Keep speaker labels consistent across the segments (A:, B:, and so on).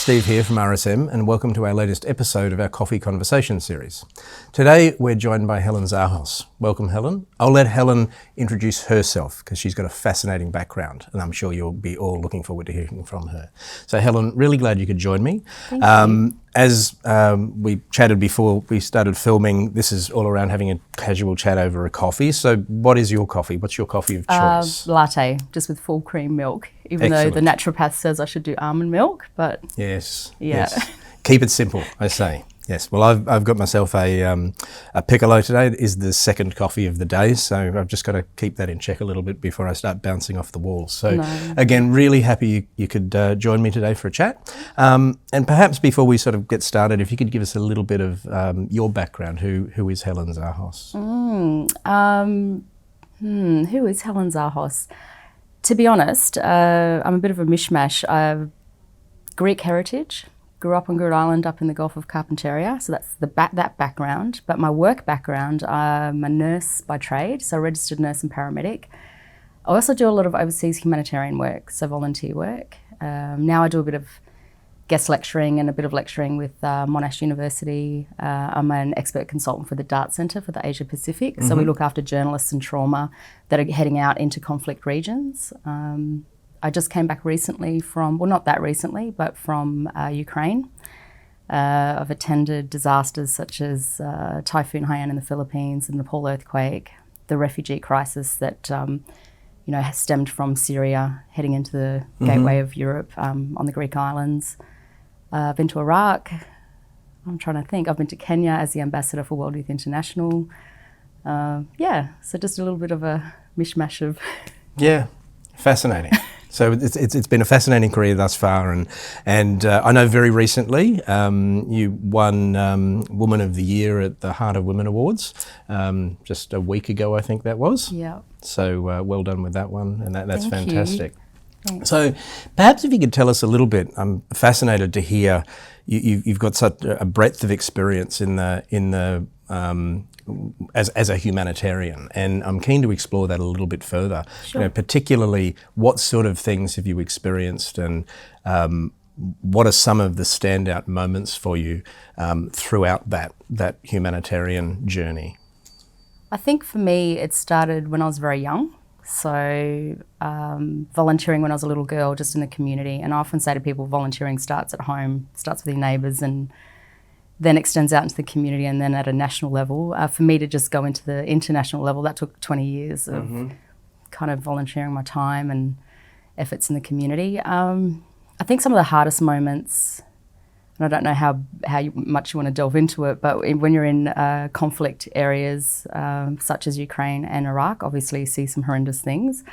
A: Steve here from RSM, and welcome to our latest episode of our Coffee Conversation series. Today we're joined by Helen Zahos. Welcome, Helen. I'll let Helen introduce herself because she's got a fascinating background, and I'm sure you'll be all looking forward to hearing from her. So Helen, really glad you could join me.
B: Thank you.
A: As we chatted before we started filming, this is all around having a casual chat over a coffee. So what is your coffee? What's your coffee of choice?
B: Latte, just with full cream milk, even though the naturopath says I should do almond milk, but
A: Yes.
B: yeah.
A: Yes. Keep it simple, I say. Yes. Well, I've got myself a piccolo today. It is the second coffee of the day, so I've just got to keep that in check a little bit before I start bouncing off the walls. So again, really happy you could join me today for a chat. And perhaps before we sort of get started, if you could give us a little bit of your background. Who is Helen Zahos?
B: Who is Helen Zahos? To be honest, I'm a bit of a mishmash. Greek heritage. Grew up on Good Island up in the Gulf of Carpentaria, so that's that background. But my work background, I'm a nurse by trade, so registered nurse and paramedic. I also do a lot of overseas humanitarian work, so volunteer work. Now I do a bit of guest lecturing and a bit of lecturing with Monash University. I'm an expert consultant for the DART Centre for the Asia Pacific, so we look after journalists and trauma that are heading out into conflict regions. I just came back recently from, well, not that recently, but from Ukraine. I've attended disasters such as Typhoon Haiyan in the Philippines, the Nepal earthquake, the refugee crisis that has stemmed from Syria heading into the gateway of Europe on the Greek islands. I've been to Iraq. I'm trying to think. I've been to Kenya as the ambassador for World Youth International. So just a little bit of a mishmash of...
A: Yeah, fascinating. So it's been a fascinating career thus far, and I know very recently you won Woman of the Year at the Heart of Women Awards just a week ago, I think that was.
B: Yeah.
A: So well done with that one, and that's
B: Thank
A: fantastic.
B: You. Thanks.
A: So perhaps if you could tell us a little bit, I'm fascinated to hear you've got such a breadth of experience in the as a humanitarian, and I'm keen to explore that a little bit further.
B: Sure.
A: Particularly what sort of things have you experienced, and what are some of the standout moments for you throughout that humanitarian journey?
B: I think for me it started when I was very young. So volunteering when I was a little girl, just in the community. And I often say to people, volunteering starts at home, starts with your neighbours, and then extends out into the community, and then at a national level. For me to just go into the international level, that took 20 years of kind of volunteering my time and efforts in the community. I think some of the hardest moments, and I don't know how much you want to delve into it, but when you're in conflict areas such as Ukraine and Iraq, obviously you see some horrendous things.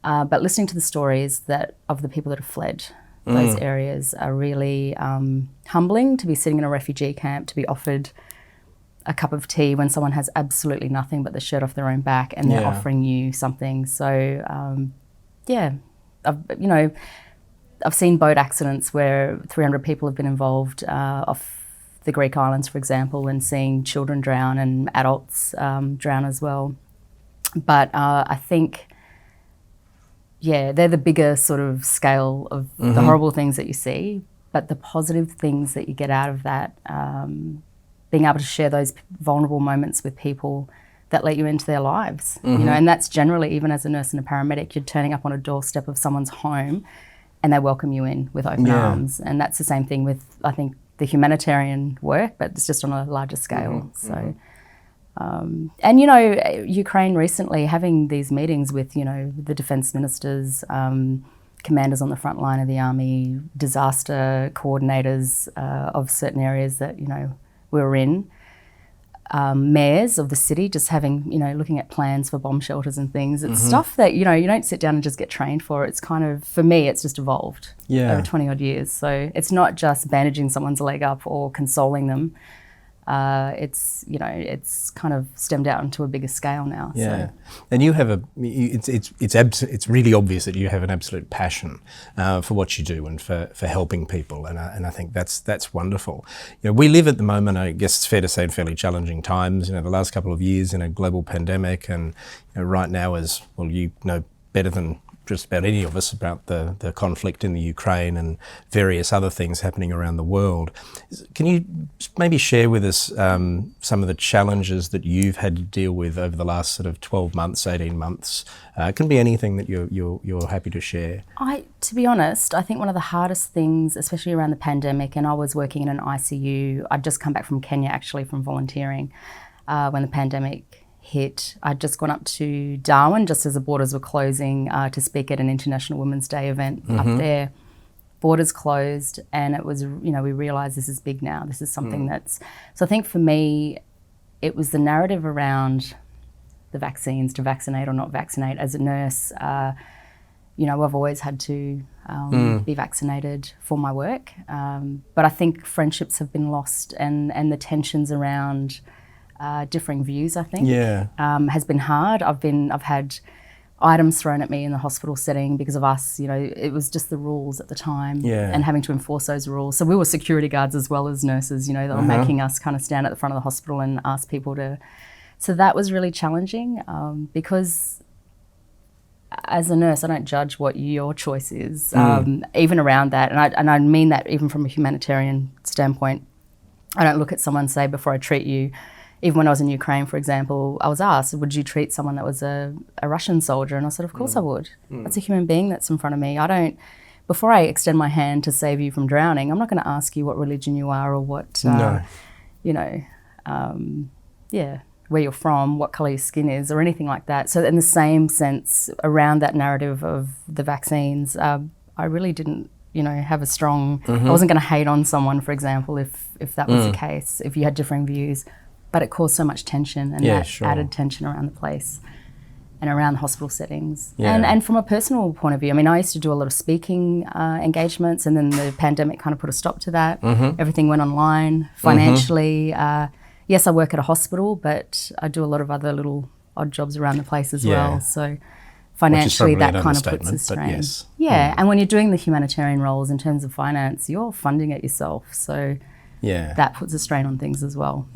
B: But listening to the stories of the people that have fled those areas are really humbling. To be sitting in a refugee camp, to be offered a cup of tea when someone has absolutely nothing but the shirt off their own back, and they're offering you something. So I've seen boat accidents where 300 people have been involved off the Greek islands, for example, and seeing children drown and adults drown as well. But I think, they're the bigger sort of scale of the horrible things that you see, but the positive things that you get out of that, being able to share those vulnerable moments with people that let you into their lives, and that's generally, even as a nurse and a paramedic, you're turning up on a doorstep of someone's home and they welcome you in with open arms. And that's the same thing with, I think, the humanitarian work, but it's just on a larger scale. Ukraine recently, having these meetings with, the defence ministers, commanders on the front line of the army, disaster coordinators of certain areas that, we were in, mayors of the city, just having, looking at plans for bomb shelters and things. It's stuff that, you don't sit down and just get trained for. It's kind of, for me, it's just evolved over 20 odd years. So it's not just bandaging someone's leg up or consoling them. It's kind of stemmed out into a bigger scale now.
A: Yeah, so. And you have it's really obvious that you have an absolute passion for what you do and for helping people, and I think that's wonderful. We live at the moment, I guess it's fair to say, in fairly challenging times. The last couple of years in a global pandemic, and right now, as well, better than just about any of us about the conflict in the Ukraine and various other things happening around the world. Can you maybe share with us some of the challenges that you've had to deal with over the last sort of 12 months, 18 months? It can be anything that you're happy to share.
B: To be honest, I think one of the hardest things, especially around the pandemic, and I was working in an ICU. I'd just come back from Kenya, actually, from volunteering when the pandemic hit. I'd just gone up to Darwin just as the borders were closing to speak at an International Women's Day event up there. Borders closed, and it was, we realised this is big now. This is something so I think for me, it was the narrative around the vaccines, to vaccinate or not vaccinate. As a nurse, I've always had to be vaccinated for my work. But I think friendships have been lost, and the tensions around differing views, I think, has been hard. I've had items thrown at me in the hospital setting because of us. It was just the rules at the time and having to enforce those rules. So we were security guards as well as nurses, they were making us kind of stand at the front of the hospital and ask people to. So that was really challenging because as a nurse, I don't judge what your choice is, even around that. And I mean that even from a humanitarian standpoint. I don't look at someone and say, before I treat you, even when I was in Ukraine, for example, I was asked, would you treat someone that was a Russian soldier? And I said, of course I would. That's a human being that's in front of me. Before I extend my hand to save you from drowning, I'm not going to ask you what religion you are or what, where you're from, what colour your skin is, or anything like that. So in the same sense, around that narrative of the vaccines, I really didn't, have a strong, I wasn't going to hate on someone, for example, if that was the case, if you had differing views. But it caused so much tension, and added tension around the place and around the hospital settings. And from a personal point of view, I used to do a lot of speaking engagements, and then the pandemic kind of put a stop to that. Everything went online. Financially, yes, I work at a hospital, but I do a lot of other little odd jobs around the place as well. So financially, that kind of puts a strain. And when you're doing the humanitarian roles in terms of finance, you're funding it yourself. So that puts a strain on things as well.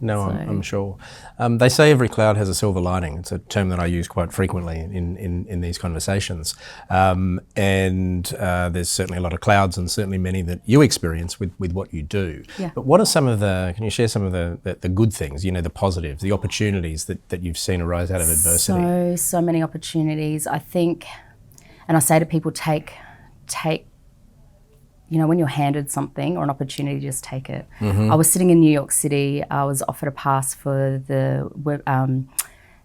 A: I'm sure. They say every cloud has a silver lining. It's a term that I use quite frequently in these conversations. And there's certainly a lot of clouds, and certainly many that you experience with what you do. But what are can you share some of the good things, the positives, the opportunities that you've seen arise out of adversity?
B: So many opportunities, I think, and I say to people, take when you're handed something or an opportunity, just take it. I was sitting in New York City. I was offered a pass for the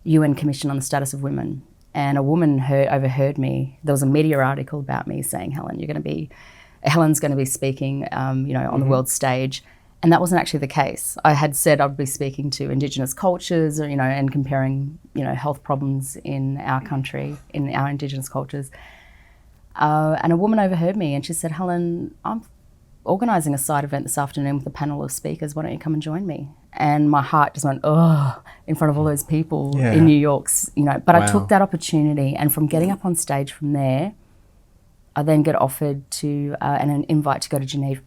B: UN Commission on the Status of Women, and a woman overheard me. There was a media article about me saying, Helen's going to be speaking, on the world stage. And that wasn't actually the case. I had said I'd be speaking to Indigenous cultures, and comparing, health problems in our country, in our Indigenous cultures. And a woman overheard me, and she said, Helen, I'm organising a side event this afternoon with a panel of speakers. Why don't you come and join me? And my heart just went, in front of all those people in New York, But I took that opportunity, and from getting up on stage from there, I then get offered to an invite to go to Geneva.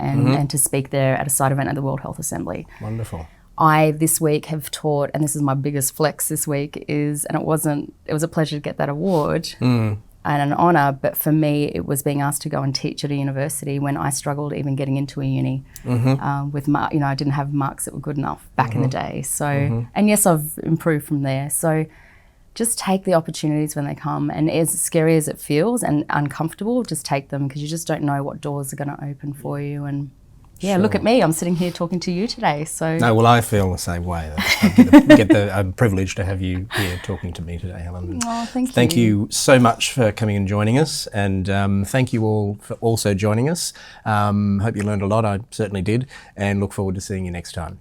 B: And to speak there at a side event at the World Health Assembly.
A: Wonderful.
B: I this week have taught, and this is my biggest flex this week, it was a pleasure to get that award and an honour, but for me it was being asked to go and teach at a university when I struggled even getting into a uni with I didn't have marks that were good enough back in the day. So and yes, I've improved from there. So just take the opportunities when they come, and as scary as it feels and uncomfortable, just take them, because you just don't know what doors are going to open for you. And look at me, I'm sitting here talking to you today. So
A: no, well, I feel the same way. I'm privileged to have you here talking to me today, Helen.
B: Thank you.
A: Thank you so much for coming and joining us, and thank you all for also joining us. Hope you learned a lot. I certainly did, and look forward to seeing you next time.